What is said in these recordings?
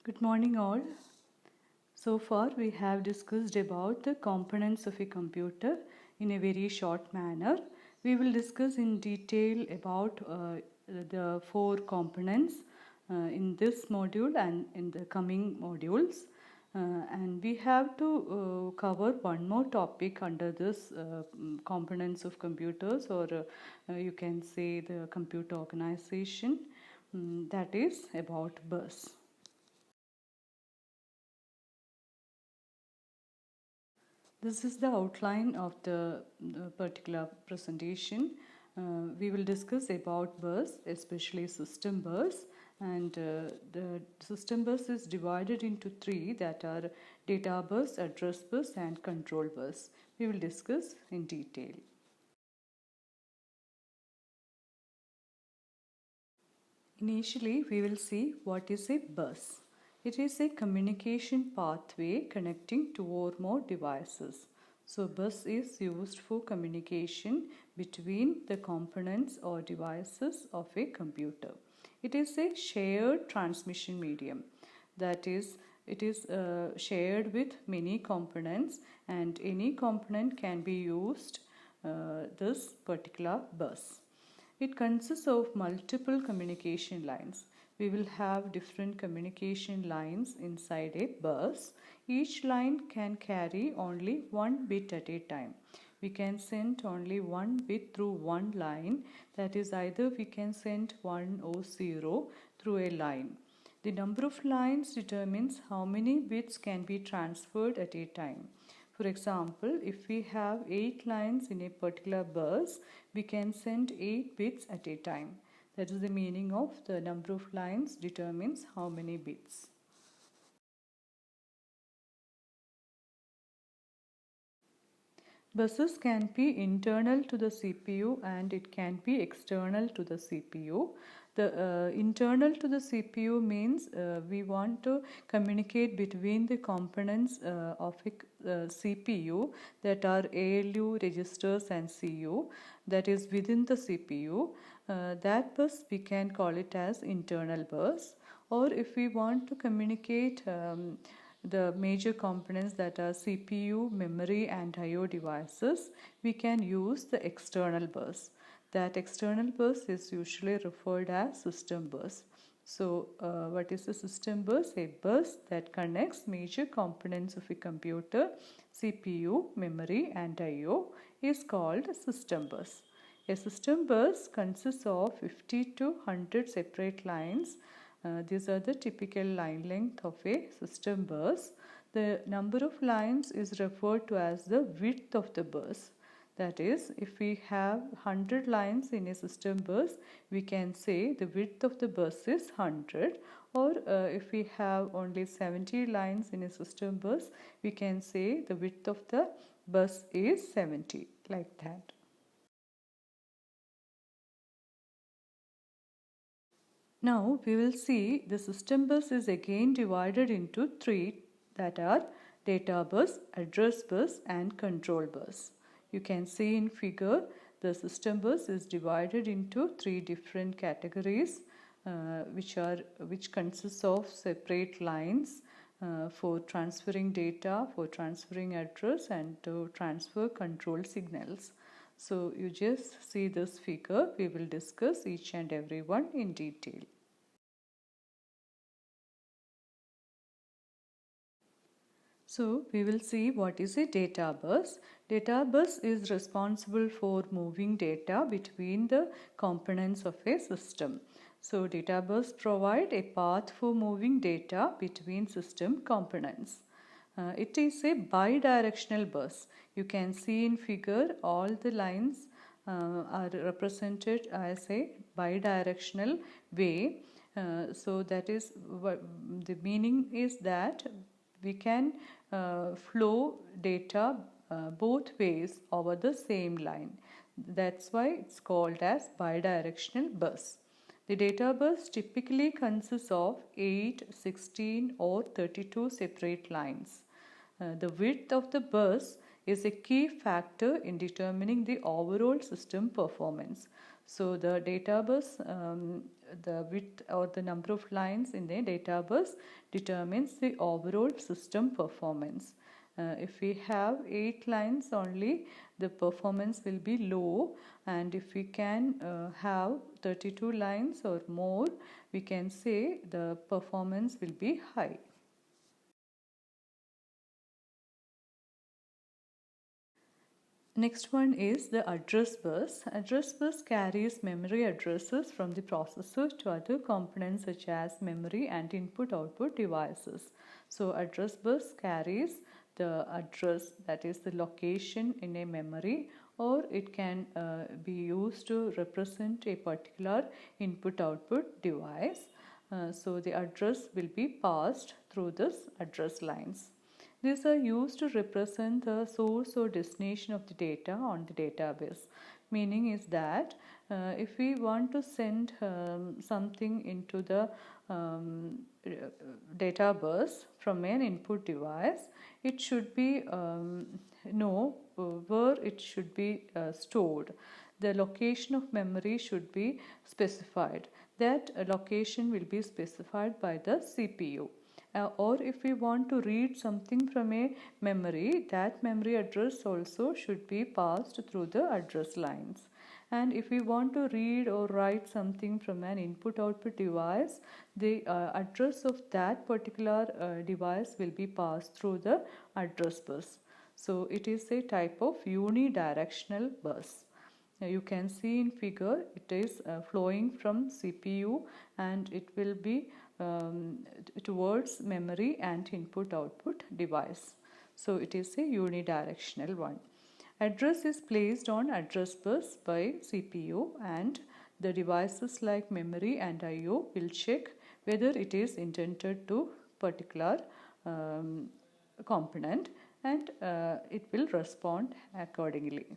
Good morning all. So far we have discussed about the components of a computer in a very short manner. We will discuss in detail about the four components in this module and in the coming modules. And we have to cover one more topic under this components of computers, or you can say the computer organization, that is about bus. This is the outline of the particular presentation. We will discuss about bus, especially system bus, and the system bus is divided into three, that are data bus, address bus, and control bus. We will discuss in detail. Initially, we will see what is a bus. It is a communication pathway connecting two or more devices. So, bus is used for communication between the components or devices of a computer. It is a shared transmission medium. That is, it is shared with many components, and any component can be used this particular bus. It consists of multiple communication lines. We will have different communication lines inside a bus. Each line can carry only one bit at a time. We can send only one bit through one line. That is, either we can send 1 or 0 through a line. The number of lines determines how many bits can be transferred at a time. For example, if we have 8 lines in a particular bus, we can send 8 bits at a time. That is the meaning of the number of lines determines how many bits. Buses can be internal to the CPU and it can be external to the CPU. The internal to the CPU means we want to communicate between the components of a CPU, that are ALU, registers, and CU, that is within the CPU. That bus we can call it as internal bus. Or if we want to communicate the major components, that are CPU, memory, and I/O devices, we can use the external bus. That external bus is usually referred as system bus. So, what is a system bus? A bus that connects major components of a computer, CPU, memory, and I/O, is called system bus. A system bus consists of 50 to 100 separate lines. These are the typical line length of a system bus. The number of lines is referred to as the width of the bus. That is, if we have 100 lines in a system bus, we can say the width of the bus is 100. Or if we have only 70 lines in a system bus, we can say the width of the bus is 70, like that. Now we will see the system bus is again divided into three, that are data bus, address bus, and control bus. You can see in figure the system bus is divided into three different categories which consists of separate lines for transferring data, for transferring address, and to transfer control signals. So you just see this figure. We will discuss each and every one in detail. So we will see what is a data bus. Data bus is responsible for moving data between the components of a system. So data bus provide a path for moving data between system components. It is a bidirectional bus. You can see in figure all the lines are represented as a bidirectional way. So that is what the meaning is, that we can flow data both ways over the same line. That's why it's called as bidirectional bus. The data bus typically consists of 8, 16, or 32 separate lines. The width of the bus is a key factor in determining the overall system performance. So the data bus the width or the number of lines in the data bus determines the overall system performance. If we have 8 lines only, the performance will be low, and if we can have 32 lines or more, we can say the performance will be high. Next one is the address bus. Address bus carries memory addresses from the processor to other components such as memory and input-output devices. So address bus carries the address, that is the location in a memory, or it can be used to represent a particular input-output device. So the address will be passed through this address lines. These are used to represent the source or destination of the data on the database. Meaning is that if we want to send something into the data bus from an input device, it should be know where it should be stored. The location of memory should be specified. That location will be specified by the CPU. Or if we want to read something from a memory, that memory address also should be passed through the address lines. And if we want to read or write something from an input-output device, the address of that particular device will be passed through the address bus. So it is a type of unidirectional bus. You can see in figure it is flowing from CPU, and it will be towards memory and input-output device. So it is a unidirectional one. Address is placed on address bus by CPU, and the devices like memory and I/O will check whether it is intended to particular component, and it will respond accordingly.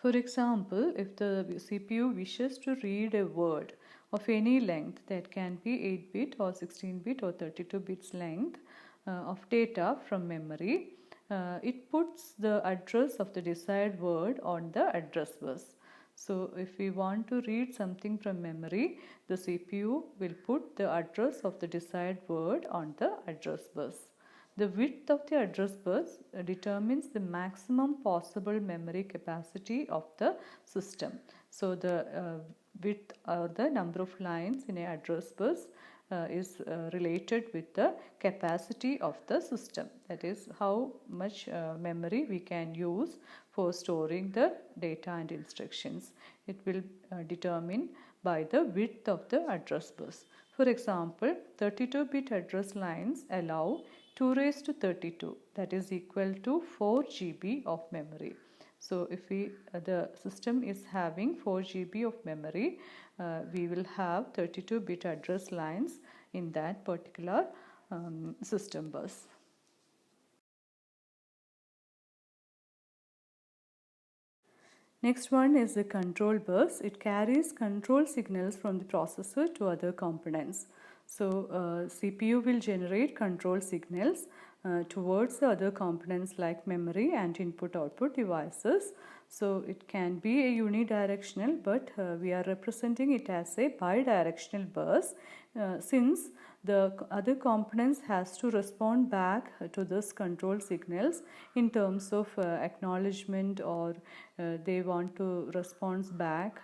For example, if the CPU wishes to read a word of any length, that can be 8-bit or 16-bit or 32 bits length of data from memory, it puts the address of the desired word on the address bus. So if we want to read something from memory, the CPU will put the address of the desired word on the address bus. The width of the address bus determines the maximum possible memory capacity of the system. So the width or the number of lines in an address bus is related with the capacity of the system. That is how much memory we can use for storing the data and instructions. It will determine by the width of the address bus. For example, 32-bit address lines allow 2 raised to 32, that is equal to 4 GB of memory. So if the system is having 4 GB of memory, we will have 32-bit address lines in that particular system bus. Next one is the control bus. It carries control signals from the processor to other components. So CPU will generate control signals towards the other components like memory and input-output devices. So it can be a unidirectional, but we are representing it as a bidirectional bus since the other components has to respond back to this control signals in terms of acknowledgement, or they want to respond back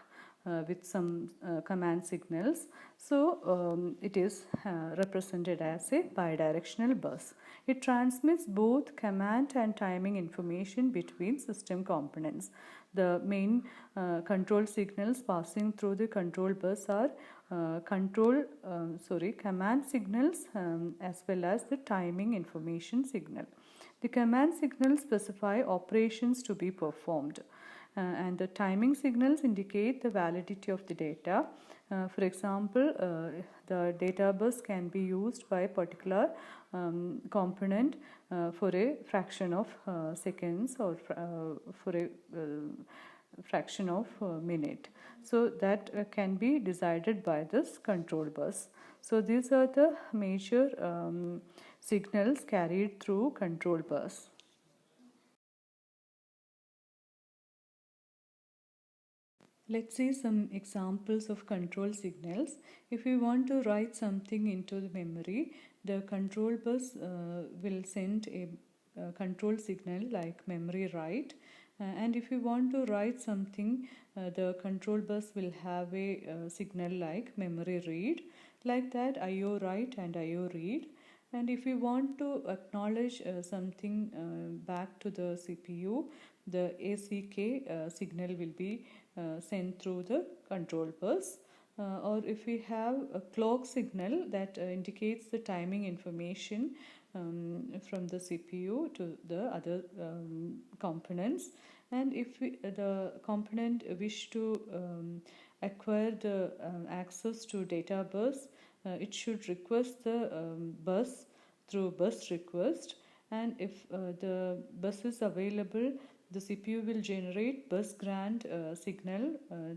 with some command signals. So it is represented as a bidirectional bus. It transmits both command and timing information between system components. The main control signals passing through the control bus are command signals as well as the timing information signal. The command signals specify operations to be performed. And the timing signals indicate the validity of the data. For example, the data bus can be used by a particular component for a fraction of seconds, or for a fraction of minute. So that can be decided by this control bus. So these are the major signals carried through control bus. Let's see some examples of control signals. If we want to write something into the memory, the control bus will send a control signal like memory write. And if we want to write something, the control bus will have a signal like memory read. Like that, IO write and IO read. And if we want to acknowledge something back to the CPU, the ACK signal will be sent through the control bus. Or if we have a clock signal that indicates the timing information from the CPU to the other components, and if the component wish to acquire the access to data bus, it should request the bus through bus request, and if the bus is available, the CPU will generate bus grant signal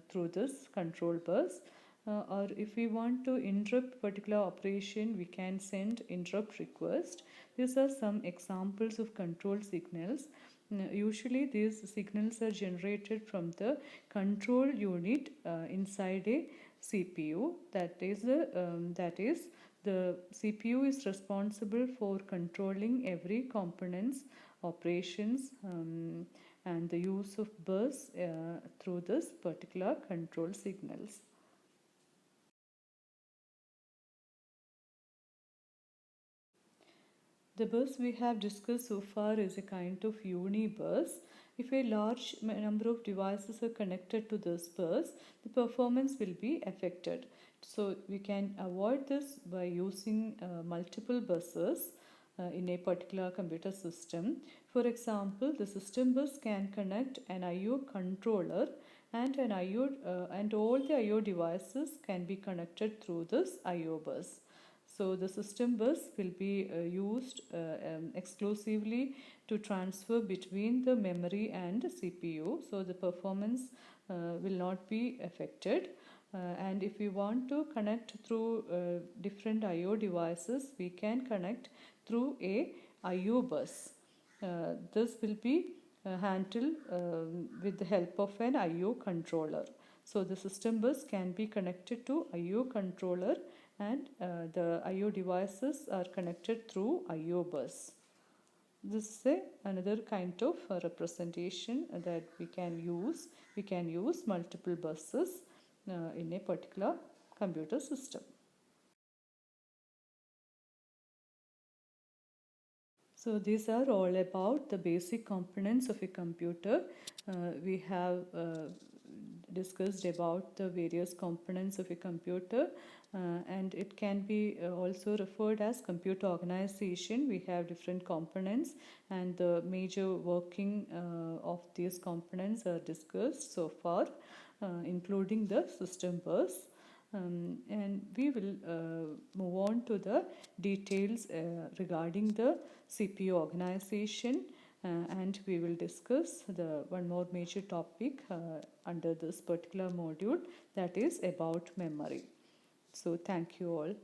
through this control bus. Or if we want to interrupt particular operation, we can send interrupt request. These are some examples of control signals. Usually these signals are generated from the control unit inside a CPU. That is the CPU is responsible for controlling every component's operations and the use of bus through this particular control signals. The bus we have discussed so far is a kind of unibus. If a large number of devices are connected to this bus, the performance will be affected. So we can avoid this by using multiple buses in a particular computer system. For example, the system bus can connect an IO controller and an IO and all the IO devices can be connected through this IO bus. So the system bus will be used exclusively to transfer between the memory and CPU. So the performance will not be affected. And if we want to connect through different IO devices, we can connect through a IO bus. This will be handled with the help of an IO controller. So the system bus can be connected to IO controller and the IO devices are connected through IO bus. This is another kind of representation that we can use. We can use multiple buses in a particular computer system. So these are all about the basic components of a computer. We have discussed about the various components of a computer, and it can be also referred as computer organization. We have different components and the major working of these components are discussed so far, including the system bus. And we will move on to the details regarding the CPU organization, and we will discuss the one more major topic under this particular module, that is about memory. So thank you all.